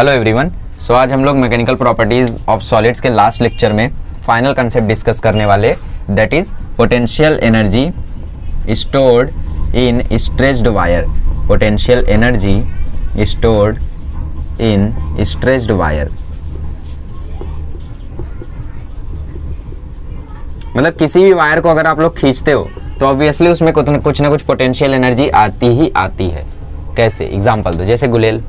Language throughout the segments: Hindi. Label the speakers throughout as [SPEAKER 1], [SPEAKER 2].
[SPEAKER 1] Hello everyone. सो आज हम लोग मैकेनिकल प्रॉपर्टीज ऑफ सॉलिड्स के लास्ट लेक्चर में फाइनल कंसेप्ट डिस्कस करने वाले, that is potential energy stored in stretched wire. Potential energy stored in stretched wire मतलब किसी भी वायर को अगर आप लोग खींचते हो तो ऑब्वियसली उसमें कुछ ना कुछ पोटेंशियल एनर्जी आती ही आती है। कैसे? एग्जांपल दो, जैसे गुलेल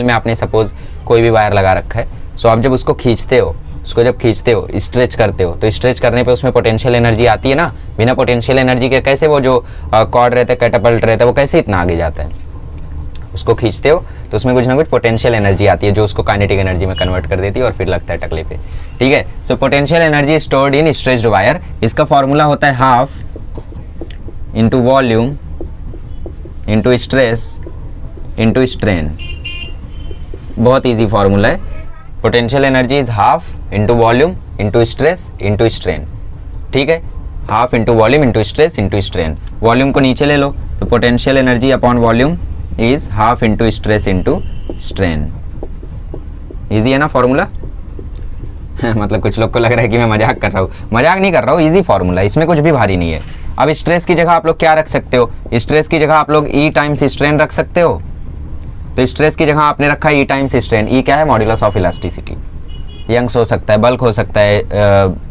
[SPEAKER 1] में आपने सपोज कोई भी वायर लगा रखा है। सो आप जब उसको खींचते हो, स्ट्रेच करते हो, तो स्ट्रेच करने पे उसमें पोटेंशियल एनर्जी आती है ना। बिना पोटेंशियल एनर्जी के कैसे वो जो कॉर्ड रहता है, कैटापल्ट रहता है, वो कैसे इतना आगे जाता है? उसको खींचते हो तो उसमें कुछ ना कुछ पोटेंशियल एनर्जी आती है जो उसको काइनेटिक एनर्जी में कन्वर्ट कर देती है और फिर लगता है टकले पे। ठीक है। सो potential energy stored in stretched wire, इसका फॉर्मूला होता है half into volume into stress into strain. बहुत इजी फॉर्मूला है। Potential energy is half into volume into stress into strain. ठीक है, half into volume into stress into strain. Volume को नीचे ले लो तो potential energy upon volume is half into stress into strain. Easy है ना फॉर्मूला? मतलब कुछ लोग को लग रहा है कि मैं मजाक कर रहा हूँ। मजाक नहीं कर रहा हूँ, ईजी फॉर्मूला, इसमें कुछ भी भारी नहीं है। अब स्ट्रेस की जगह आप लोग क्या रख सकते हो? स्ट्रेस की जगह आप लोग ई टाइम्स स्ट्रेन रख सकते हो। तो स्ट्रेस की जगह आपने रखा है ई टाइम्स स्ट्रेन। ई क्या है? Modulus of elasticity. यंग्स हो सकता है, बल्क हो सकता है,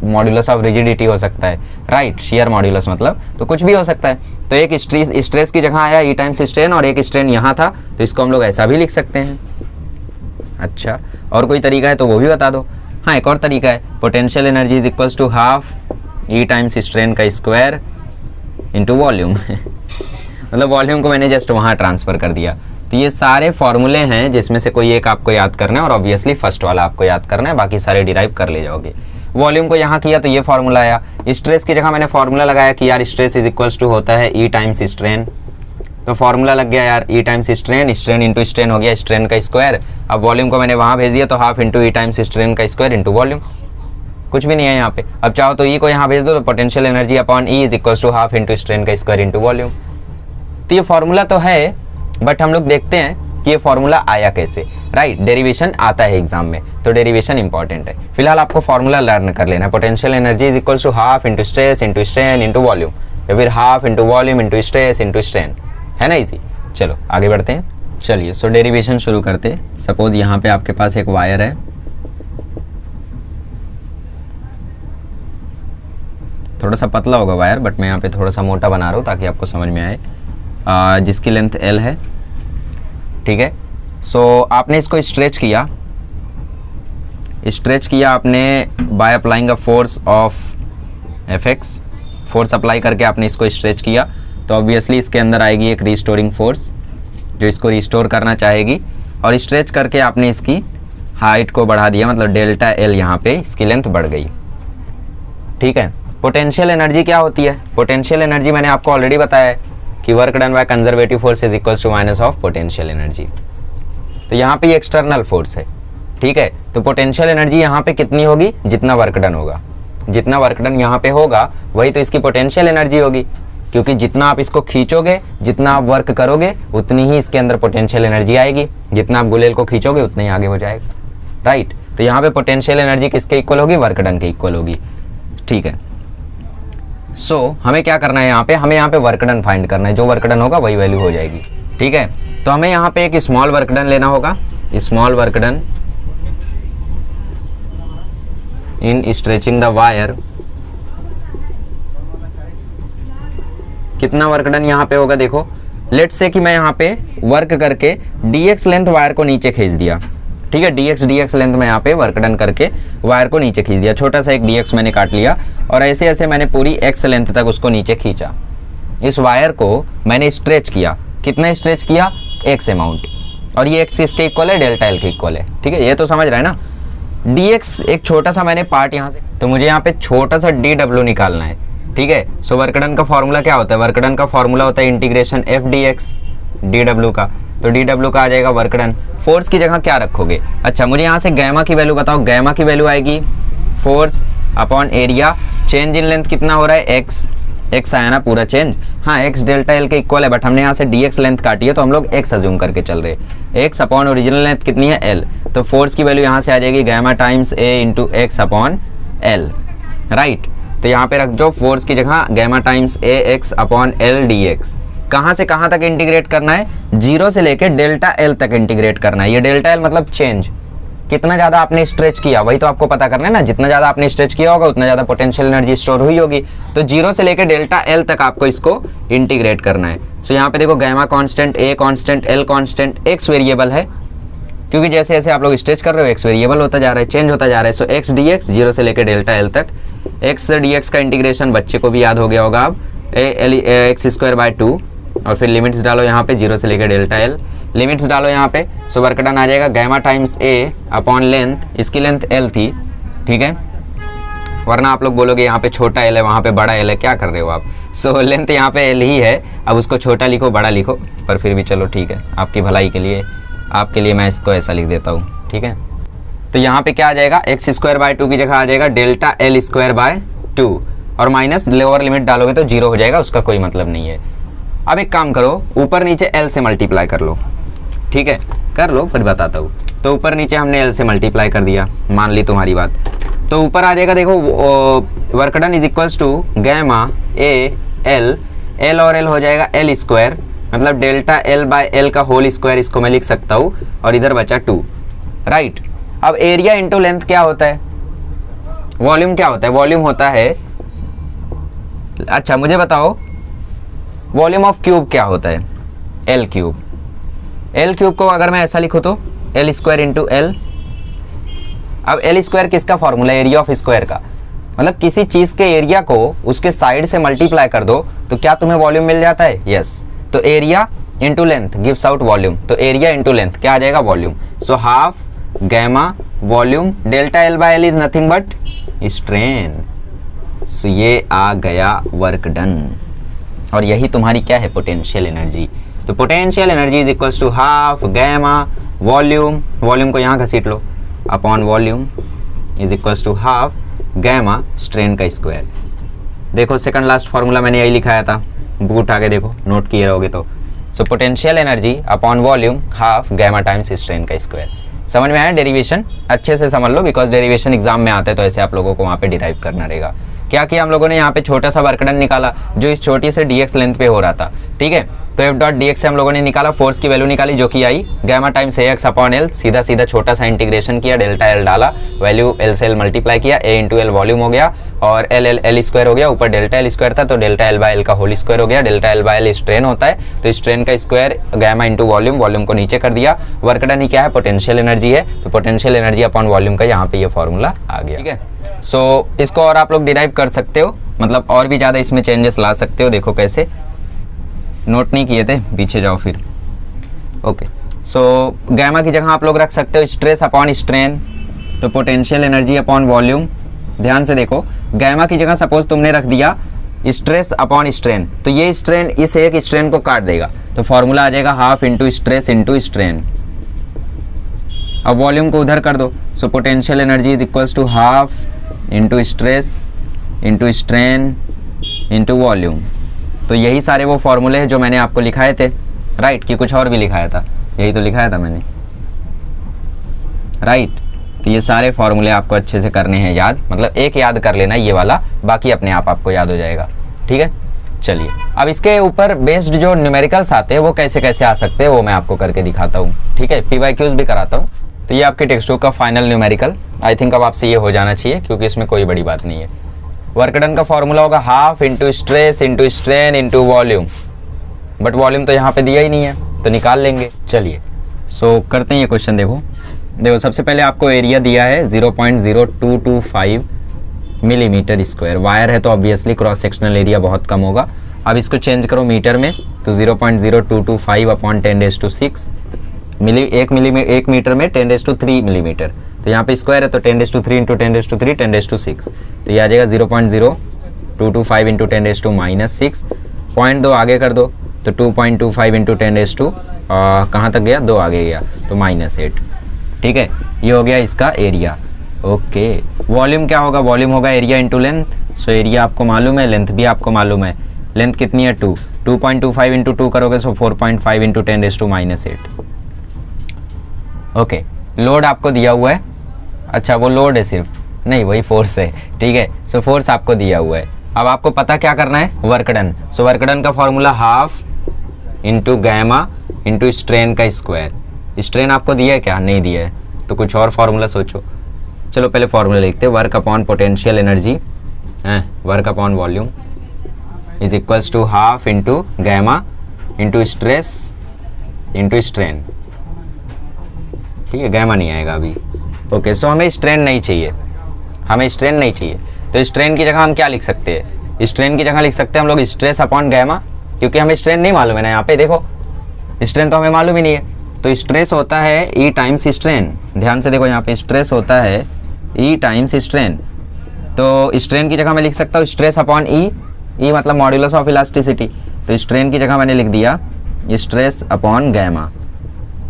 [SPEAKER 1] मॉड्यूलस ऑफ रिजिडिटी हो सकता है, राइट, शियर मॉड्यूलस मतलब, तो कुछ भी हो सकता है। तो एक स्ट्रेस की जगह आया ई टाइम्स स्ट्रेन और एक स्ट्रेन यहाँ था, तो इसको हम लोग ऐसा भी लिख सकते हैं। अच्छा, और कोई तरीका है तो वो भी बता दो। हाँ, एक और तरीका है, potential energy is equals to half E times strain का स्क्वायर इंटू वॉल्यूम। मतलब वॉल्यूम को मैंने जस्ट वहाँ ट्रांसफर कर दिया। तो ये सारे फॉर्मूले हैं जिसमें से कोई एक आपको याद करना है और ऑब्वियसली फर्स्ट वाला आपको याद करना है, बाकी सारे डिराइव कर ले जाओगे। वॉल्यूम को यहाँ किया तो ये फॉर्मूला आया। स्ट्रेस की जगह मैंने फॉर्मूला लगाया कि यार स्ट्रेस इज इक्वल्स टू होता है ई टाइम्स स्ट्रेन, तो फॉर्मूला लग गया यार E times strain, strain into strain हो गया स्ट्रेन का स्क्वायर। अब वॉल्यूम को मैंने वहाँ भेज दिया तो हाफ इंटू ई टाइम्स स्ट्रेन का स्क्वायर इंटू वॉल्यूम। कुछ भी नहीं है यहाँ पे। अब चाहो तो ई को यहाँ भेज दो तो potential energy upon E is equals to half into strain का स्क्वायर इंटू वॉल्यूम। तो ये फॉर्मूला तो है, बट हम लोग देखते हैं कि ये फॉर्मूला आया कैसे। राइट, डेरिवेशन आता है एग्जाम में, तो डेरिवेशन इंपॉर्टेंट है। फिलहाल आपको फॉर्मूला लर्न कर लेना है। Potential energy is equals to half into stress into strain into volume, या फिर half into volume into stress into strain. है ना इजी? चलो आगे बढ़ते हैं। चलिए, सो डेरिवेशन शुरू करते। सपोज यहाँ पे आपके पास एक वायर है, थोड़ा सा पतला होगा वायर, बट मैं यहाँ पे थोड़ा सा मोटा बना रहा हूँ ताकि आपको समझ में आए, जिसकी लेंथ L है। ठीक है। सो आपने इसको स्ट्रेच किया आपने by applying a force of Fx। Force apply करके आपने इसको स्ट्रेच किया तो ऑब्वियसली इसके अंदर आएगी एक रिस्टोरिंग फोर्स जो इसको रिस्टोर करना चाहेगी, और स्ट्रेच करके आपने इसकी हाइट को बढ़ा दिया, मतलब डेल्टा L यहाँ पे इसकी लेंथ बढ़ गई। ठीक है। पोटेंशियल एनर्जी क्या होती है? पोटेंशियल एनर्जी मैंने आपको ऑलरेडी बताया है कि work done by conservative force is equals to minus of potential energy. तो यहाँ पे एक्सटर्नल फोर्स है। ठीक है। तो पोटेंशियल एनर्जी यहाँ पे कितनी होगी? जितना वर्क डन होगा। जितना वर्क डन यहाँ पे होगा वही तो इसकी पोटेंशियल एनर्जी होगी, क्योंकि जितना आप इसको खींचोगे, जितना आप वर्क करोगे, उतनी ही इसके अंदर पोटेंशियल एनर्जी आएगी। जितना आप गुलेल को खींचोगे उतना ही आगे हो जाएगा। राइट। तो यहाँ पे पोटेंशियल एनर्जी किसके इक्वल होगी? वर्क डन के इक्वल होगी। ठीक है। सो हमें क्या करना है यहाँ पे? हमें यहाँ पे वर्क डन फाइंड करना है। जो वर्क डन होगा वही वैल्यू हो जाएगी। ठीक है। तो हमें यहाँ पे एक स्मॉल वर्क डन लेना होगा। Small work done in stretching the wire. कितना वर्क डन यहाँ पे होगा? देखो, लेट्स से कि मैं यहाँ पे वर्क करके dx लेंथ वायर को नीचे खींच दिया। ठीक है। dx लेंथ में यहाँ पे वर्क डन करके वायर को नीचे खींच दिया। छोटा सा एक dx मैंने काट लिया और ऐसे ऐसे मैंने पूरी x लेंथ तक उसको नीचे खींचा। इस वायर को मैंने स्ट्रेच किया। कितना स्ट्रेच किया? x अमाउंट, और ये x इसके इक्वल है, डेल्टा L के इक्वल है। ठीक है, ये तो समझ रहा है ना। dx एक छोटा सा मैंने पार्ट यहाँ से, तो मुझे यहाँ पे छोटा सा dw निकालना है। ठीक है। सो वर्क डन का फॉर्मूला क्या होता है? वर्क डन का फॉर्मूला होता है इंटीग्रेशन f dx dw का। तो dw का आ जाएगा वर्क डन। फोर्स की जगह क्या रखोगे? अच्छा, मुझे यहाँ से गैमा की वैल्यू बताओ। गैमा की वैल्यू आएगी force upon area. Change in length कितना हो रहा है? x आया ना पूरा चेंज। हाँ, x डेल्टा L के इक्वल है, बट हमने यहाँ से dx लेंथ काटी है तो हम लोग x अज्यूम करके चल रहे हैं। x अपॉन ओरिजिनल लेंथ कितनी है? L। तो फोर्स की वैल्यू यहाँ से आ जाएगी gamma times A into X upon L, right. तो यहाँ पे रख दो फोर्स की जगह gamma times A X upon L D X. कहाँ से कहाँ तक इंटीग्रेट करना है, 0 से लेके डेल्टा एल तक इंटीग्रेट करना है। ये डेल्टा एल मतलब चेंज, कितना ज़्यादा आपने स्ट्रेच किया वही तो आपको पता करना है ना। जितना ज़्यादा आपने स्ट्रेच किया होगा उतना ज़्यादा पोटेंशियल एनर्जी स्टोर हुई होगी। तो 0 से लेके डेल्टा एल तक आपको इसको इंटीग्रेट करना है। सो यहाँ पे देखो gamma constant, A constant, L constant, X variable है, क्योंकि जैसे जैसे आप लोग स्ट्रेच कर रहे हो एक्स वेरिएबल होता जा रहा है, चेंज होता जा रहा है। सो एक्स डी एक्स 0 से लेके डेल्टा एल तक, एक्स डी एक्स का इंटीग्रेशन बच्चे को भी याद हो गया होगा अब, एक्स स्क्वायर बाय 2, और फिर लिमिट्स डालो यहाँ पे 0 से लेकर डेल्टा एल, लिमिट्स डालो यहाँ पे। सो वर्क डन आ जाएगा गैमा टाइम्स ए अपॉन लेंथ, इसकी लेंथ एल थी, ठीक है, वरना आप लोग बोलोगे यहाँ पे छोटा एल है वहाँ पे बड़ा एल है, क्या कर रहे हो आप। सो लेंथ यहाँ पे एल ही है, अब उसको छोटा लिखो बड़ा लिखो, पर फिर भी चलो ठीक है, आपकी भलाई के लिए, आपके लिए मैं इसको ऐसा लिख देता हूँ, ठीक है। तो यहाँ पे क्या आ जाएगा, एक्स स्क्वायर बाय 2 की जगह आ जाएगा डेल्टा एल स्क्वायर बाय 2, और माइनस लोअर लिमिट डालोगे तो 0 हो जाएगा, उसका कोई मतलब नहीं है। अब एक काम करो, ऊपर नीचे एल से मल्टीप्लाई कर लो, ठीक है, कर लो फिर बताता हूँ। तो ऊपर नीचे हमने एल से मल्टीप्लाई कर दिया, मान ली तुम्हारी बात। तो ऊपर आ जाएगा देखो work done is equals to gamma A L, L और एल हो जाएगा एल स्क्वायर, मतलब डेल्टा एल बाय एल का होल स्क्वायर, इसको मैं लिख सकता हूँ, और इधर बचा 2, राइट। अब एरिया इंटू लेंथ क्या होता है, वॉल्यूम क्या होता है, वॉल्यूम होता है, अच्छा मुझे बताओ वॉल्यूम ऑफ क्यूब क्या होता है, एल क्यूब। एल क्यूब को अगर मैं ऐसा लिखूँ तो एल स्क्वायर इंटू एल। अब एल स्क्वायर किसका फॉर्मूला है, एरिया ऑफ स्क्वायर का, मतलब किसी चीज के एरिया को उसके साइड से मल्टीप्लाई कर दो तो क्या तुम्हें वॉल्यूम मिल जाता है, यस। तो area into length gives out volume, तो एरिया इंटू लेंथ क्या आ जाएगा, volume. So half gamma volume, delta L by L is nothing but strain. So ये आ गया वर्क डन, और यही तुम्हारी क्या है, पोटेंशियल एनर्जी। तो potential energy is equals to half gamma volume, volume को यहाँ घसीट लो, upon volume is equals to half gamma strain का स्क्वायर। देखो सेकंड लास्ट फॉर्मूला मैंने यही लिखाया था, बुक उठा के देखो, नोट किए रहोगे तो। So potential energy upon volume half gamma times strain का स्क्वायर। समझ में आया, डेरिवेशन अच्छे से समझ लो, बिकॉज डेरिवेशन एग्जाम में आते हैं तो ऐसे आप लोगों को वहाँ पे डिराइव करना रहेगा। क्या किया हम लोगों ने, यहाँ पे छोटा सा वर्क डन निकाला जो इस छोटी से dx लेंथ पे हो रहा था, ठीक है। तो f डॉट dx से हम लोगों ने निकाला, फोर्स की वैल्यू निकाली जो कि आई gamma times X upon L, सीधा सीधा छोटा सा इंटीग्रेशन किया, डेल्टा एल डाला, वैल्यू एल से एल मल्टीप्लाई किया, ए इंटू एल वॉल्यूम हो गया, और एल एल एल स्क्वायर हो गया, ऊपर डेल्टा एल स्क्वायर था तो डेल्टा एल बाय एल का होल स्क्वायर हो गया, delta L by L strain होता है तो स्ट्रेन का square gamma into volume, volume को नीचे कर दिया। वर्क डन ही क्या है, पोटेंशियल एनर्जी है, तो पोटेंशियल एनर्जी अपॉन वॉल्यूम का यहाँ पे ये फॉर्मूला आ गया, ठीक है। सो इसको और आप लोग डिराइव कर सकते हो, मतलब और भी ज़्यादा इसमें चेंजेस ला सकते हो। देखो कैसे, नोट नहीं किए थे, पीछे जाओ फिर, ओके। सो गैमा की जगह आप लोग रख सकते हो स्ट्रेस अपॉन स्ट्रेन, तो पोटेंशियल एनर्जी अपॉन वॉल्यूम। ध्यान से देखो, गैमा की जगह सपोज तुमने रख दिया स्ट्रेस अपॉन स्ट्रेन, तो ये स्ट्रेन इस एक स्ट्रेन को काट देगा, तो फॉर्मूला आ जाएगा half into stress into strain. अब वॉल्यूम को उधर कर दो, so potential energy is equals to half into stress into strain into volume. तो यही सारे वो फॉर्मूले हैं जो मैंने आपको लिखाए थे, राइट, कि कुछ और भी लिखाया था, यही तो लिखाया था मैंने, राइट। तो ये सारे फॉर्मूले आपको अच्छे से करने हैं याद, मतलब एक याद कर लेना ये वाला, बाकी अपने आप आपको याद हो जाएगा, ठीक है। चलिए अब इसके ऊपर बेस्ड जो न्यूमेरिकल्स आते हैं वो कैसे कैसे आ सकते हैं वो मैं आपको करके दिखाता हूँ, ठीक है, PYQs भी कराता हूँ। तो ये आपके टेक्स्ट बुक का फाइनल न्यूमेरिकल, आई थिंक अब आपसे ये हो जाना चाहिए क्योंकि इसमें कोई बड़ी बात नहीं है। वर्क डन का फॉर्मूला होगा half into stress into strain into volume, but volume तो यहाँ पे दिया ही नहीं है तो निकाल लेंगे। चलिए सो करते हैं ये क्वेश्चन। देखो सबसे पहले आपको एरिया दिया है 0.0225 मिलीमीटर स्क्वायर, वायर है तो ऑब्वियसली क्रॉस सेक्शनल एरिया बहुत कम होगा। अब इसको चेंज करो मीटर में, तो 0.0225 अपॉन 10⁶, एक मीटर में 10⁻³ मिलीमीटर, तो यहाँ पे स्क्वायर है तो 10⁻³ इंटू 10⁻³ 10�6, तो ये आ जाएगा 0.0225 इंटू 10⁻⁻6, 0.2 आगे कर दो तो 2.25 इंटू 10⁻, कहाँ तक गया, 2 आगे गया तो -8, ठीक है। ये हो गया इसका एरिया, ओके। वॉल्यूम क्या होगा, वॉल्यूम होगा area into length, so area आपको मालूम है, लेंथ भी आपको मालूम है, लेंथ कितनी है 2, 2.25 इंटू 2 करोगे सो 4.5 इंटू 10⁻⁻8, ओके। लोड आपको दिया हुआ है, अच्छा वो लोड है सिर्फ, नहीं वही फोर्स है, ठीक है। सो फोर्स आपको दिया हुआ है। अब आपको पता क्या करना है, work done. So work done का formula half into gamma into strain का स्क्वायर। स्ट्रेन आपको दिया है क्या, नहीं दिया है, तो कुछ और फार्मूला सोचो। चलो पहले फार्मूला लिखते हैं, work upon potential energy work upon volume is equals to half into gamma into stress into strain, ठीक है। गैमा नहीं आएगा अभी, ओके। सो हमें स्ट्रेन नहीं चाहिए, हमें स्ट्रेन नहीं चाहिए, तो स्ट्रेन की जगह हम क्या लिख सकते हैं, स्ट्रेन की जगह लिख सकते हैं हम लोग स्ट्रेस अपॉन गैमा, क्योंकि हमें स्ट्रेन नहीं मालूम है ना, यहाँ पे देखो स्ट्रेन तो हमें मालूम ही नहीं है। तो स्ट्रेस होता है ई टाइम्स स्ट्रेन, ध्यान से देखो यहाँ पे स्ट्रेस होता है ई टाइम्स स्ट्रेन। तो स्ट्रेन की जगह मैं लिख सकता हूँ स्ट्रेस अपॉन ई मतलब मॉड्यूलस ऑफ इलास्टिसिटी, तो स्ट्रेन की जगह मैंने लिख दिया stress upon gamma,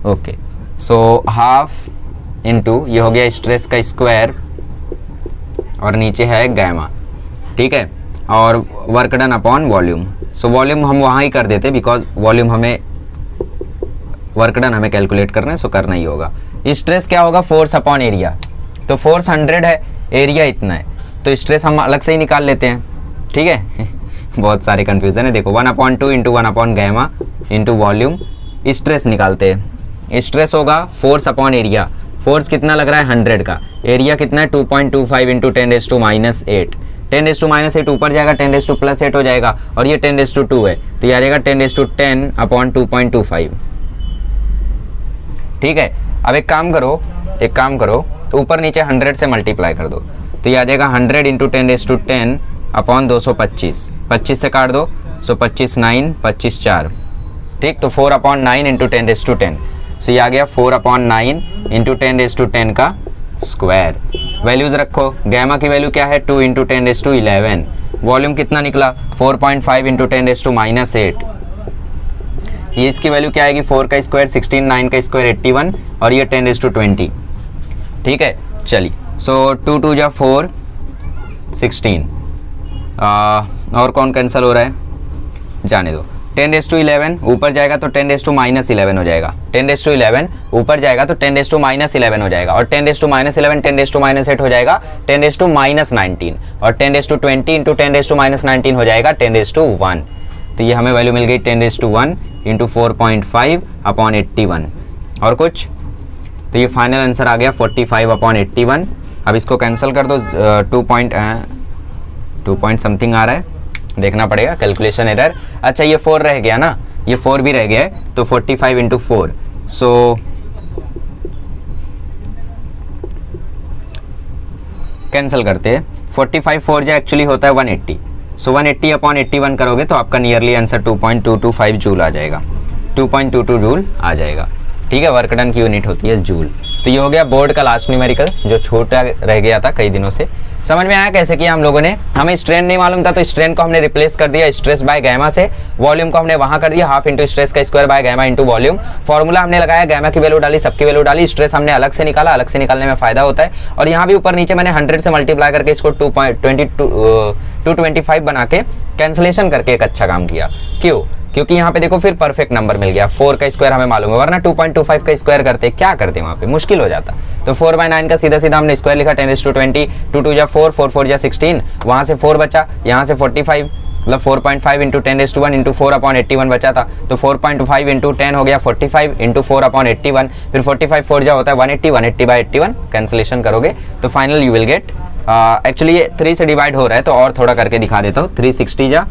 [SPEAKER 1] okay. So half into ये हो गया स्ट्रेस का स्क्वायर और नीचे है गैमा, ठीक है। और work done upon volume, so volume हम वहाँ ही कर देते बिकॉज वॉल्यूम हमें वर्क डन हमें कैलकुलेट करना है, सो करना ही होगा। स्ट्रेस क्या होगा, फोर्स अपॉन एरिया, तो फोर्स 100 है, एरिया इतना है, तो स्ट्रेस हम अलग से ही निकाल लेते हैं, ठीक है। बहुत सारे कन्फ्यूजन है, देखो 1/2 into 1 gamma into volume, stress निकालते हैं। स्ट्रेस होगा फोर्स अपॉन एरिया, फोर्स कितना लग रहा है 100 का, एरिया कितना है 2.25 इंटू 10⁻8, 10⁻8 ऊपर जाएगा 10⁻8 हो जाएगा, और ये 10⁻2 है, तो ये आ जाएगा 10/10/2.25, ठीक है। अब एक काम करो, ऊपर नीचे 100 से मल्टीप्लाई कर दो, तो ये आ जाएगा 100 इंटू 10⁻10/225, 25 से काट दो, सो 25 9 25 4, ठीक। तो 4/9 इंटू 10⁻10, सो ये आ गया 4/9 इंटू 10⁻10 का स्क्वायर। वैल्यूज रखो, गैमा की वैल्यू क्या है 2 इंटू 10⁻11, वॉल्यूम कितना निकला 4.5 इंटू 10⁻8, ये इसकी वैल्यू क्या आएगी 4 का स्क्वायर 16, 9 का स्क्वायर 81 और ये 10⁻20, ठीक है। चलिए, सो 2 2 जा 4 16, और कौन कैंसिल हो रहा है, जाने दो। 10⁻11 ऊपर जाएगा तो 10⁻11 हो जाएगा, 10⁻11 ऊपर जाएगा तो 10⁻11 हो जाएगा, और 10⁻11 10⁻8 हो जाएगा 10⁻19, और 10⁻20 इंटू 10⁻19 हो जाएगा 10⁻1, तो ये हमें वैल्यू मिल गई 10⁻1 इंटू 4.5/81, और कुछ, तो ये फाइनल आंसर आ गया 45/81। अब इसको कैंसिल कर दो, 2 पॉइंट समथिंग आ रहा है, देखना पड़ेगा, कैलकुलेशन एरर। अच्छा ये 4 रह गया ना, ये 4 भी रह गया है, तो 45 इंटू 4, सो कैंसिल करते हैं, 45 4 जो एक्चुअली होता है 180, सो 180/81 करोगे तो आपका नियरली आंसर 2.225 जूल आ जाएगा, 2.22 जूल आ जाएगा, ठीक है। वर्क डन की यूनिट होती है जूल। तो ये हो गया बोर्ड का लास्ट न्यूमेरिकल जो छोटा रह गया था कई दिनों से। समझ में आया कैसे किया हम लोगों ने, हमें स्ट्रेन नहीं मालूम था तो स्ट्रेन को हमने रिप्लेस कर दिया स्ट्रेस बाय गैमा से, वॉल्यूम को हमने वहां कर दिया हाफ इंटू स्ट्रेस का square by gamma into volume, formula हमने लगाया, गैमा की वैल्यू डाली, सबकी वैल्यू डाली, स्ट्रेस हमने अलग से निकाला, अलग से निकालने में फायदा होता है। और यहाँ भी ऊपर नीचे मैंने 100 से मल्टीप्लाई करके इसको 225 बना के कैंसिलेशन करके एक अच्छा काम किया। क्यों, क्योंकि यहाँ पे देखो फिर परफेक्ट नंबर मिल गया, 4 का स्क्वायर हमें मालूम है, वरना 2.25 का स्क्वायर करते क्या करते वहाँ पे मुश्किल हो जाता। तो 4/9 का सीधा सीधा हमने स्क्वायर लिखा 10⁻20, 2 2 जा 4, 4 4 जा 16, वहाँ से 4 बचा, यहाँ से 45 मतलब 4.5 इंटू 10⁻1 इंटू 4/81 बचा था, तो 4.5 इंटू 10 हो गया 45 इंटू 4/81, फिर 45 4 जा होता है 180, 180/81 कैंसिलेशन करोगे तो final you will get, actually ये 3 से डिवाइड हो रहा है तो और थोड़ा करके दिखा देता हूँ, 360 जा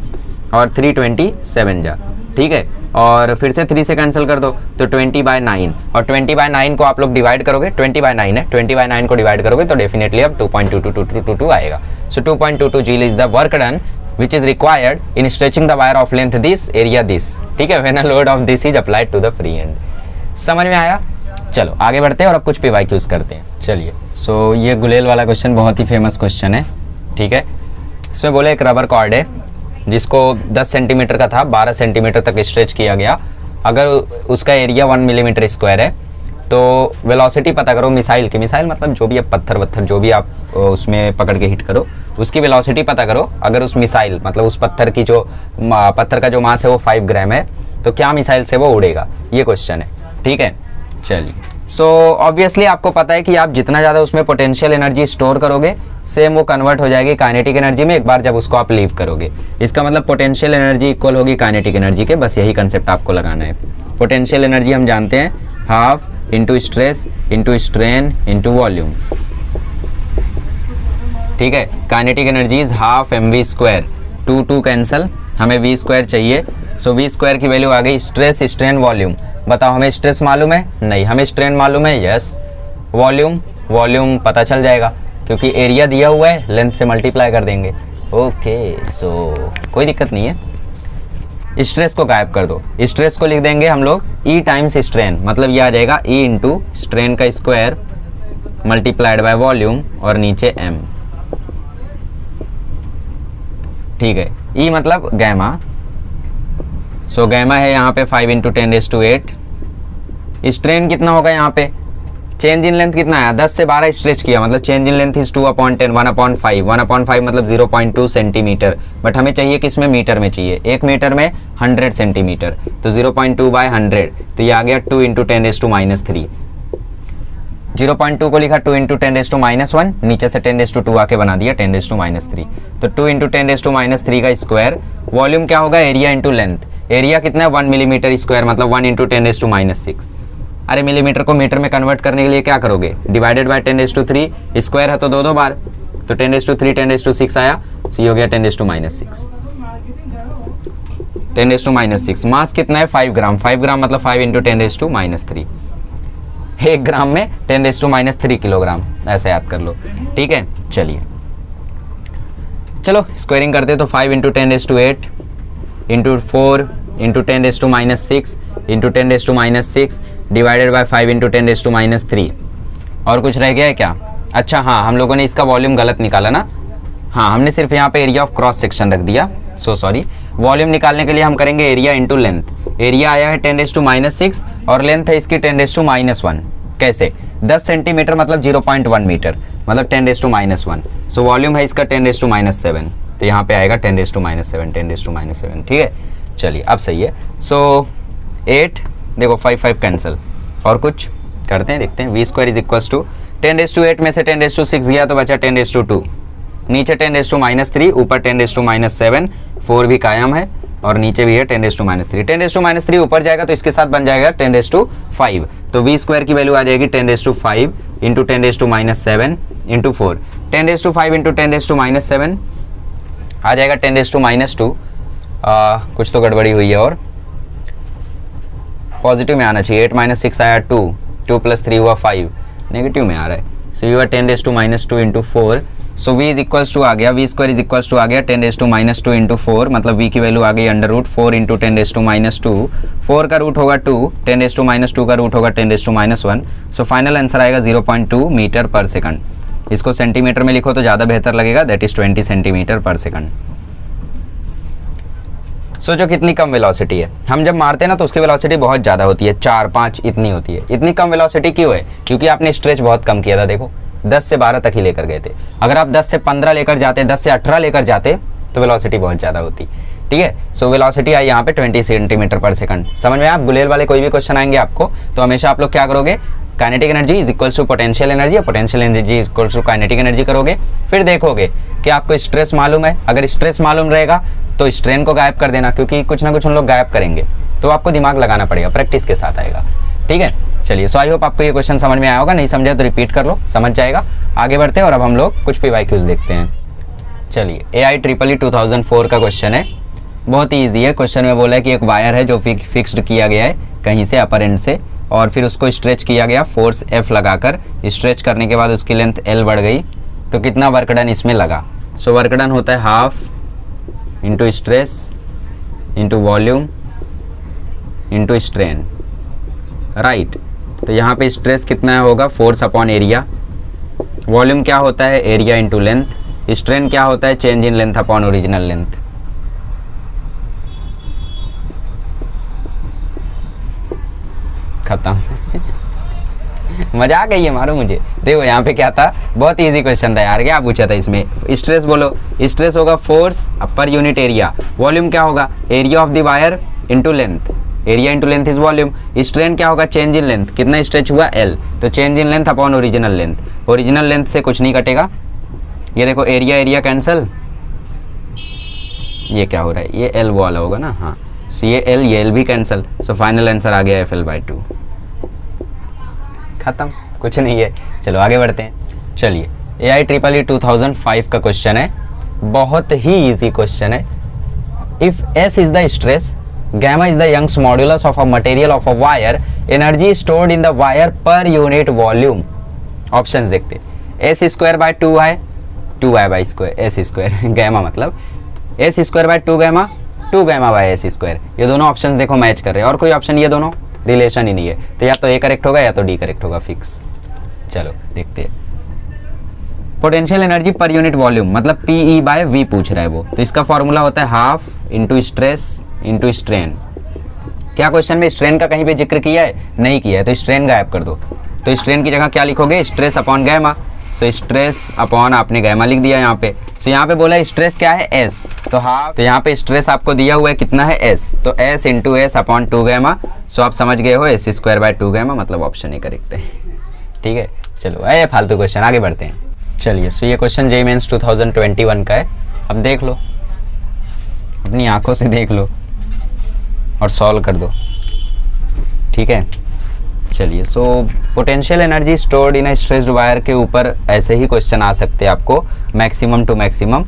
[SPEAKER 1] और 327 जा, ठीक है। और फिर से 3 से कैंसिल कर दो तो 20/9, और 20/9 को आप लोग डिवाइड करोगे, 20/9 है, 20/9 को डिवाइड करोगे तो डेफिनेटली अब 2.2222 आएगा। सो 2.22 joule is the work done which is required in stretching the wire of length this area this, ठीक है, when a load of this is applied to the free end। समझ में आया? चलो आगे बढ़ते हैं और अब कुछ PYQs करते हैं। चलिए, सो ये गुलेल वाला क्वेश्चन बहुत ही फेमस क्वेश्चन है, ठीक है। इसमें बोले एक रबर कॉर्ड है जिसको 10 सेंटीमीटर का था, 12 सेंटीमीटर तक स्ट्रेच किया गया, अगर उसका एरिया 1 मिलीमीटर स्क्वायर है तो वेलोसिटी पता करो मिसाइल की, मिसाइल मतलब जो भी आप पत्थर वत्थर जो भी आप उसमें पकड़ के हिट करो उसकी वेलोसिटी पता करो, अगर उस मिसाइल मतलब उस पत्थर की जो पत्थर का जो मास है वो 5 ग्राम है तो क्या मिसाइल से वो उड़ेगा, ये क्वेश्चन है, ठीक है। चलिए सो ऑब्वियसली आपको पता है कि आप जितना ज़्यादा उसमें पोटेंशियल एनर्जी स्टोर करोगे सेम वो कन्वर्ट हो जाएगी काइनेटिक एनर्जी में एक बार जब उसको आप लीव करोगे। इसका मतलब पोटेंशियल एनर्जी इक्वल होगी काइनेटिक एनर्जी के, बस यही कंसेप्ट आपको लगाना है। पोटेंशियल एनर्जी हम जानते हैं half into stress into strain into volume, ठीक है। Kinetic energy is half mv square, 2 cancel, हमें v स्क्वायर चाहिए। सो v स्क्वायर की वैल्यू आ गई स्ट्रेस स्ट्रेन वॉल्यूम। बताओ हमें स्ट्रेस मालूम है? नहीं। हमें स्ट्रेन मालूम है? यस। वॉल्यूम पता चल जाएगा क्योंकि एरिया दिया हुआ है, लेंथ से मल्टीप्लाई कर देंगे। ओके, सो कोई दिक्कत नहीं है। स्ट्रेस को गायब कर दो, स्ट्रेस को लिख देंगे हम लोग E टाइम्स स्ट्रेन, मतलब ये आ जाएगा E इंटू स्ट्रेन का स्क्वायर मल्टीप्लाइड बाय वॉल्यूम और नीचे m, ठीक है। E मतलब गैमा, सो गैमा है यहाँ पे 5 इंटू 10⁸। स्ट्रेन कितना होगा यहाँ पे? चेंज इन लेंथ कितना आया? 10 से 12 स्ट्रेच किया, मतलब चेंज इन लेंथ इज 2/10, 1/5, 1/5 मतलब 0.2 सेंटीमीटर, बट हमें चाहिए किसमें? मीटर में चाहिए। 1 मीटर में 100 सेंटीमीटर, तो 0.2/100, तो ये आ गया 2 इंटू 10⁻3। 0.2 को लिखा 2 इंटू 10⁻1, नीचे से 10⁻2 आके बना दिया 10⁻3, तो 2 इंटू 10⁻3 का स्क्वायर। वॉल्यूम क्या होगा? Area into length. एरिया कितना है? 1 मिलीमीटर स्क्वायर, मतलब 1 इंटू 10⁻6। अरे मिलीमीटर को मीटर में कन्वर्ट करने के लिए क्या करोगे? डिवाइडेड बाय 10⁻3, स्क्वायर है तो दो बार, तो 10⁻3 10⁻6 आया, सो ये हो गया 10⁻6। 10⁻6 मास कितना है? 5 ग्राम। 5 ग्राम मतलब 5 इंटू 10⁻3। 1 ग्राम में 10⁻3 किलोग्राम, ऐसे याद कर लो, ठीक है। चलिए चलो स्क्वायरिंग करते तो 5 into 10⁸ into 4 into 10⁻6 into 10⁻6 divided by 5 into 10⁻3। और कुछ रह गया है क्या? अच्छा हाँ, हम लोगों ने इसका वॉल्यूम गलत निकाला ना। हाँ, हमने सिर्फ यहाँ पे एरिया ऑफ क्रॉस सेक्शन रख दिया, सो सॉरी। वॉल्यूम निकालने के लिए हम करेंगे एरिया इंटू लेंथ। एरिया आया है 10⁻6 और लेंथ है इसकी 10⁻1। कैसे? 10 सेंटीमीटर मतलब 0.1 मीटर, मतलब 10⁻1। सो वॉल्यूम है इसका 10⁻7, तो यहाँ पे आएगा 10⁻7, 10⁻7, ठीक है। चलिए अब सही है। सो 8, देखो 5 कैंसिल, और कुछ करते हैं, देखते हैं। v square is equals to 10⁸ में से 10�6 गया तो बचा 10⁻2, नीचे 10⁻3, ऊपर 10⁻7, 4 भी कायम है और नीचे भी है 10⁻3। 10⁻3 ऊपर जाएगा तो इसके साथ बन जाएगा 10�5, तो v स्क्वायर की वैल्यू आ जाएगी 10�5 इंटू 10⁻7 इंटू 4। 10�5 इंटू 10⁻7 आ जाएगा 10⁻2। कुछ तो गड़बड़ी हुई है और पॉजिटिव में आना चाहिए। 8 - 6 आया 2, 2 + 3 हुआ 5, नेगेटिव में आ रहा है। So you are 10⁻2 into 4। So v is equals to आ गया, v square is equals to आ गया 10⁻2 इंटू 4, मतलब v की वैल्यू आ गई √4 इंटू 10⁻2। 4 का रूट होगा 2, 10⁻2 का रूट होगा 10⁻1। सो फाइनल आंसर आएगा 0.2 मीटर पर सेकंड। इसको सेंटीमीटर में लिखो तो ज़्यादा बेहतर लगेगा, दैट इज 20 सेंटीमीटर पर सेकंड। सो जो कितनी कम वेलोसिटी है, हम जब मारते हैं ना तो उसकी वेलोसिटी बहुत ज़्यादा होती है, 4-5 इतनी होती है। इतनी कम वेलोसिटी क्यों है? क्योंकि आपने स्ट्रेच बहुत कम किया था। देखो 10 से 12 तक ही लेकर गए थे, अगर आप 10 से 15 लेकर जाते, 10 से 18 लेकर जाते तो वेलोसिटी बहुत ज़्यादा होती, ठीक है। सो वेलोसिटी आई यहाँ पे 20 सेंटीमीटर पर सेकंड। समझ में? आप गुलेल वाले कोई भी क्वेश्चन आएंगे आपको तो हमेशा आप लोग क्या करोगे? Kinetic energy is equals to potential energy, और potential energy is equals to kinetic energy करोगे। फिर देखोगे कि आपको स्ट्रेस मालूम है, अगर स्ट्रेस मालूम रहेगा तो स्ट्रेन को गायब कर देना, क्योंकि कुछ ना कुछ हम लोग गायब करेंगे, तो आपको दिमाग लगाना पड़ेगा, प्रैक्टिस के साथ आएगा, ठीक है। चलिए, सो आई होप आपको ये क्वेश्चन समझ में आया होगा, नहीं समझा तो रिपीट कर लो, समझ जाएगा। आगे बढ़ते हैं और अब हम लोग कुछ PYQs देखते हैं। चलिए, AIEEE 2004 का क्वेश्चन है, बहुत ही ईजी है। क्वेश्चन में बोला है कि एक वायर है जो फिक्स्ड किया गया है कहीं से अपर एंड से, और फिर उसको स्ट्रेच किया गया फोर्स F लगाकर। स्ट्रेच करने के बाद उसकी लेंथ L बढ़ गई, तो कितना वर्क डन इसमें लगा? सो वर्क डन होता है half into stress into volume into strain, right. तो यहाँ पे स्ट्रेस कितना होगा? Force upon area. वॉल्यूम क्या होता है? Area into length. स्ट्रेन क्या होता है? Change in length upon original length. खत्म। मजाक है ये, मारो मुझे। देखो यहाँ पे क्या था, बहुत इजी क्वेश्चन था यार। क्या पूछा था इसमें? स्ट्रेस बोलो, स्ट्रेस होगा force per unit area. Volume क्या होगा? Area of the wire into length. Area into length is volume. Strain क्या होगा, चेंज इन लेंथ, कितना स्ट्रेच हुआ L, तो change in length upon original length, original length से कुछ नहीं कटेगा। ये देखो एरिया एरिया कैंसल, ये क्या हो रहा है, ये L वाला होगा ना, हाँ, सो ये L भी कैंसल, सो फाइनल आंसर आ गया FL/2। खत्म, कुछ नहीं है। चलो आगे बढ़ते हैं। चलिए AIEEE 2005 का क्वेश्चन है, बहुत ही इजी क्वेश्चन है। If S is the stress, gamma is the Young's modulus of a material of a wire, energy stored in the wire per unit volume। Options देखते, S²/2 है, 2I/2 S², गैमा मतलब S²/2 गैमा, 2 γ/S²। ये दोनों ऑप्शंस देखो मैच कर रहे हैं, और कोई ऑप्शन ये दोनों रिलेशन ही नहीं है, तो या तो A करेक्ट होगा या तो D करेक्ट होगा फिक्स। चलो देखते हैं। Potential energy per unit volume मतलब PE/V पूछ रहा है वो, तो इसका फॉर्मूला होता है half into stress into strain. क्या क्वेश्चन में स्ट्रेन का कहीं पे जिक्र किया है? नहीं किया है, तो स्ट्रेन गायब कर दो। तो स्ट्रेन की जगह क्या लिखोगे, stress upon gamma. So stress upon आपने गैमा लिख दिया यहाँ पे। सो यहाँ पे बोला स्ट्रेस क्या है S, तो हाफ, तो यहाँ पे स्ट्रेस आपको दिया हुआ है कितना है S, तो S into S upon 2 gamma. So आप समझ गए हो S²/2 गैमा, मतलब ऑप्शन ही करेक्ट है। ठीक है, चलो ये फालतू क्वेश्चन, आगे बढ़ते हैं। चलिए, सो ये क्वेश्चन JEE मेंस 2021 का है। अब देख लो, अपनी आंखों से देख लो और सॉल्व कर दो। ठीक है, चलिए। So potential energy stored in a stressed wire के ऊपर ऐसे ही क्वेश्चन आ सकते हैं आपको, मैक्सिमम टू मैक्सिमम।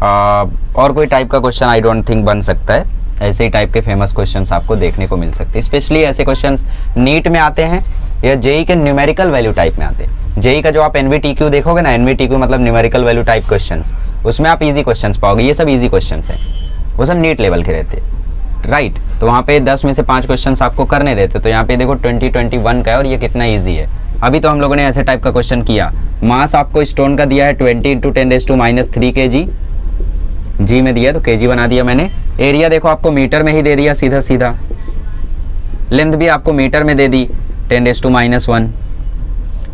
[SPEAKER 1] और कोई टाइप का क्वेश्चन आई डोंट थिंक बन सकता है। ऐसे ही टाइप के फेमस क्वेश्चंस आपको देखने को मिल सकते हैं। स्पेशली ऐसे क्वेश्चंस नीट में आते हैं या JEE के न्यूमेरिकल वैल्यू टाइप में आते हैं। JEE का जो आप NVTQ देखोगे ना, NVTQ मतलब न्यूमेरिकल वैल्यू टाइप क्वेश्चंस, उसमें आप इजी क्वेश्चंस पाओगे। ये सब इजी क्वेश्चंस हैं, वो सब नीट लेवल के रहते हैं, राइट। तो वहाँ पे 10 में से 5 क्वेश्चंस आपको करने रहते। तो यहाँ पे देखो 2021 का है और ये कितना ईजी है। अभी तो हम लोगों ने ऐसे टाइप का क्वेश्चन किया। मास आपको स्टोन का दिया है 20 × 10⁻³ kg, जी में दिया तो kg बना दिया मैंने। एरिया देखो आपको मीटर में ही दे दिया सीधा सीधा। लेंथ भी आपको मीटर में दे दी 10⁻⁻1,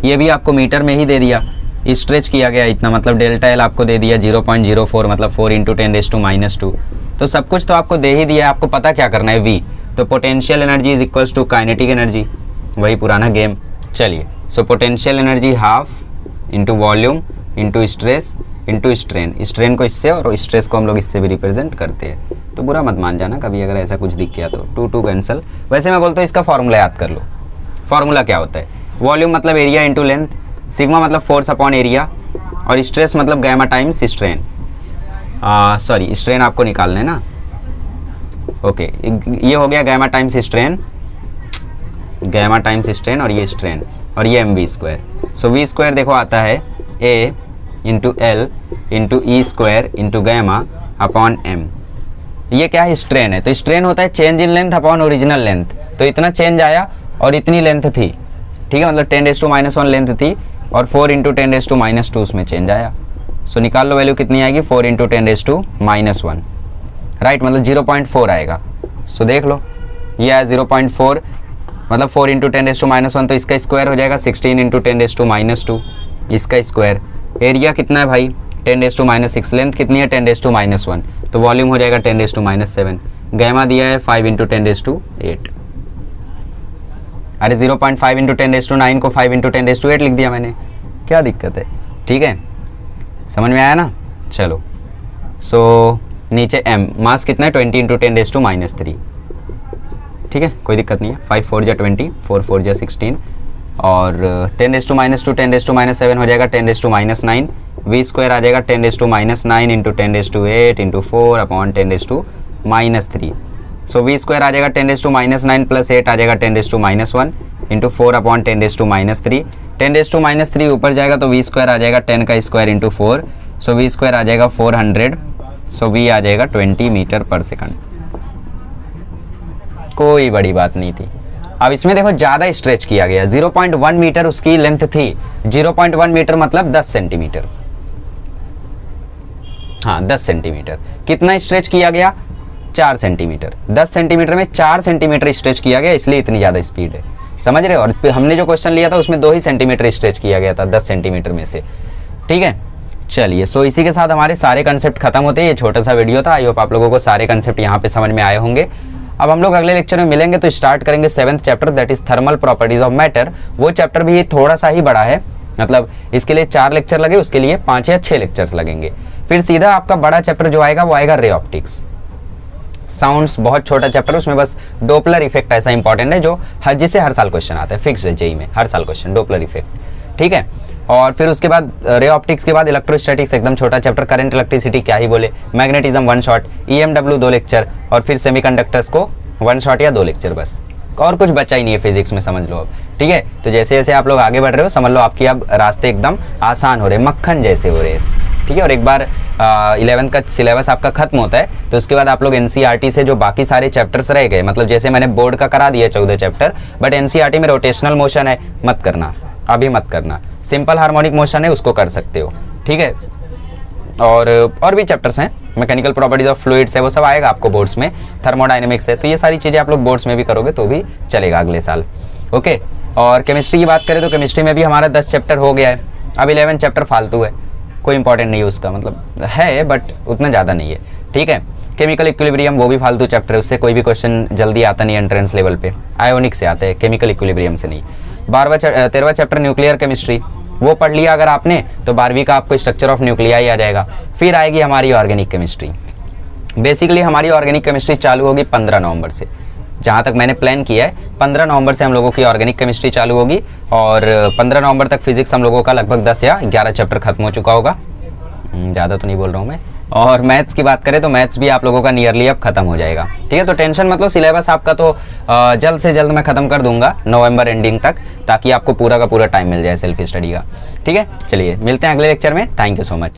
[SPEAKER 1] ये भी आपको मीटर में ही दे दिया। स्ट्रेच किया गया इतना, मतलब डेल्टा L आपको दे दिया 0.04, मतलब 4 × 10⁻²। तो सब कुछ तो आपको दे ही दिया है, आपको पता क्या करना है V। तो potential energy is equals to kinetic energy, वही पुराना गेम। चलिए, so potential energy half into volume into stress into strain. Strain को इससे और स्ट्रेस को हम लोग इससे भी रिप्रेजेंट करते हैं, तो बुरा मत मान जाना कभी अगर ऐसा कुछ दिख गया तो। 2 कैंसिल। वैसे मैं बोलता हूँ इसका फॉर्मूला याद कर लो। फॉर्मूला क्या होता है, वॉल्यूम मतलब एरिया इंटू लेंथ, सिग्मा मतलब फोर्स अपॉन एरिया, और स्ट्रेस मतलब gamma times strain. Sorry, strain आपको निकालना है ना। ओके, ये हो गया gamma times strain, gamma times strain, और ये स्ट्रेन, और ये mv²। सो v² देखो आता है A into L into E² into gamma upon M। ये क्या है, स्ट्रेन है। तो स्ट्रेन होता है change in length upon original length. तो इतना चेंज आया और इतनी लेंथ थी, ठीक है, मतलब 10⁻⁻1 लेंथ थी और 4 × 10⁻² उसमें चेंज आया। सो निकाल लो वैल्यू कितनी आएगी, 4 × 10⁻⁻1, राइट, मतलब 0.4 आएगा। सो देख लो, ये आया 0.4, मतलब 4 × 10⁻⁻1, तो इसका स्क्वायर हो जाएगा 16 × 10⁻², इसका स्क्वायर। एरिया कितना है भाई, 10⁻⁻6, लेंथ कितनी है 10⁻1, तो वॉल्यूम हो जाएगा 10⁻7। गैमा दिया है 5 × 10⁸। अरे 0.5 × 10⁹ को 5 × 10⁸ लिख दिया मैंने, क्या दिक्कत है। ठीक है, समझ में आया ना। चलो, सो नीचे M, मास कितना है 20 × 10⁻3, ठीक है, कोई दिक्कत नहीं है। 5 4 जा 20, 4 4 जा 16, और 10⁻², 10⁻7 हो जाएगा 10⁻9, v² आ जाएगा 10⁻9 इंटू 10⁸ इंटू 4 अपॉन 10⁻3। सो v² आ जाएगा 10⁻9 प्लस 8 आ जाएगा 10⁻1 इंटू 4 अपॉन 10⁻3। 10⁻3 ऊपर जाएगा तो v² आ जाएगा 10 का स्क्वायर इंटू 4। सो v² आ जाएगा 400। सो v आ जाएगा 20 मीटर पर सेकंड। कोई बड़ी बात नहीं थी। अब इसमें देखो ज़्यादा स्ट्रेच किया गया, 0.1 मीटर उसकी लेंथ थी। 0.1 मीटर मतलब 10 सेंटीमीटर, हाँ 10 सेंटीमीटर। कितना स्ट्रेच किया गया, 4 सेंटीमीटर। 10 सेंटीमीटर में 4 सेंटीमीटर स्ट्रेच किया गया, इसलिए इतनी ज़्यादा स्पीड है, समझ रहे हो। और हमने जो क्वेश्चन लिया था उसमें 2 ही सेंटीमीटर स्ट्रेच किया गया था 10 सेंटीमीटर में से, ठीक है। चलिए, सो इसी के साथ हमारे सारे कंसेप्ट खत्म होते हैं। ये छोटा सा वीडियो था, आई होप आप लोगों को सारे कंसेप्ट यहाँ पे समझ में आए होंगे। अब हम लोग अगले लेक्चर में मिलेंगे तो स्टार्ट करेंगे 7th chapter, that is thermal properties of matter. वो चैप्टर भी थोड़ा सा ही बड़ा है, मतलब इसके लिए 4 लेक्चर लगे, उसके लिए 5 या 6 लेक्चर्स लगेंगे। फिर सीधा आपका बड़ा चैप्टर जो आएगा वो आएगा रे ऑप्टिक्स। साउंड्स बहुत छोटा चैप्टर, उसमें बस डोपलर इफेक्ट ऐसा इंपॉर्टेंट है जो जिससे हर साल क्वेश्चन आता है, फिक्स है जेई में हर साल क्वेश्चन डोपलर इफेक्ट, ठीक है। और फिर उसके बाद रे ऑप्टिक्स के बाद इलेक्ट्रोस्टैटिक्स एकदम छोटा चैप्टर, करंट इलेक्ट्रिसिटी क्या ही बोले, मैग्नेटिज्म 1 शॉट, ईएमडब्ल्यू 2 लेक्चर, और फिर सेमीकंडक्टर्स को 1 शॉट या 2 लेक्चर बस, और कुछ बचा ही नहीं है फिजिक्स में, समझ लो अब, ठीक है। तो जैसे जैसे आप लोग आगे बढ़ रहे हो समझ लो आपकी अब रास्ते एकदम आसान हो रहे, मक्खन जैसे हो रहे, ठीक है। और एक बार 11th का सिलेबस आपका खत्म होता है तो उसके बाद आप लोग एनसीईआरटी से जो बाकी सारे चैप्टर्स रह गए, मतलब जैसे मैंने बोर्ड का करा दिया 14 चैप्टर, बट एनसीईआरटी में रोटेशनल मोशन है, मत करना, अभी मत करना। सिंपल हार्मोनिक मोशन है, उसको कर सकते हो, ठीक है। और भी चैप्टर्स हैं, मैकेनिकल प्रॉपर्टीज ऑफ फ्लूइड्स है, वो सब आएगा आपको बोर्ड्स में, थर्मोडायनेमिक्स है, तो ये सारी चीज़ें आप लोग बोर्ड्स में भी करोगे तो भी चलेगा अगले साल, ओके। और केमिस्ट्री की बात करें तो केमिस्ट्री में भी हमारा 10 चैप्टर हो गया है, अब 11 चैप्टर फालतू है, कोई इंपॉर्टेंट नहीं है उसका, मतलब है बट उतना ज़्यादा नहीं है, ठीक है। केमिकल इक्विलिब्रियम वो भी फालतू चैप्टर है, उससे कोई भी क्वेश्चन जल्दी आता नहीं एंट्रेंस लेवल पे, आयोनिक से आते हैं, केमिकल इक्विलिब्रियम से नहीं। 13वां चैप्टर न्यूक्लियर केमिस्ट्री, वो पढ़ लिया अगर आपने तो 12वीं का आपको स्ट्रक्चर ऑफ न्यूक्लियाई आ जाएगा। फिर आएगी हमारी ऑर्गेनिक केमिस्ट्री। बेसिकली हमारी ऑर्गेनिक केमिस्ट्री चालू होगी 15 नवंबर से, जहाँ तक मैंने प्लान किया है 15 नवंबर से हम लोगों की ऑर्गेनिक केमिस्ट्री चालू होगी, और 15 नवंबर तक फिजिक्स हम लोगों का लगभग 10 या 11 चैप्टर खत्म हो चुका होगा, ज़्यादा तो नहीं बोल रहा हूँ मैं। और मैथ्स की बात करें तो मैथ्स भी आप लोगों का नियरली अब खत्म हो जाएगा, ठीक है। तो टेंशन मतलब सिलेबस आपका तो जल्द से जल्द मैं खत्म कर दूंगा नवंबर एंडिंग तक, ताकि आपको पूरा का पूरा टाइम मिल जाए सेल्फ स्टडी का, ठीक है। चलिए मिलते हैं अगले लेक्चर में, थैंक यू सो मच।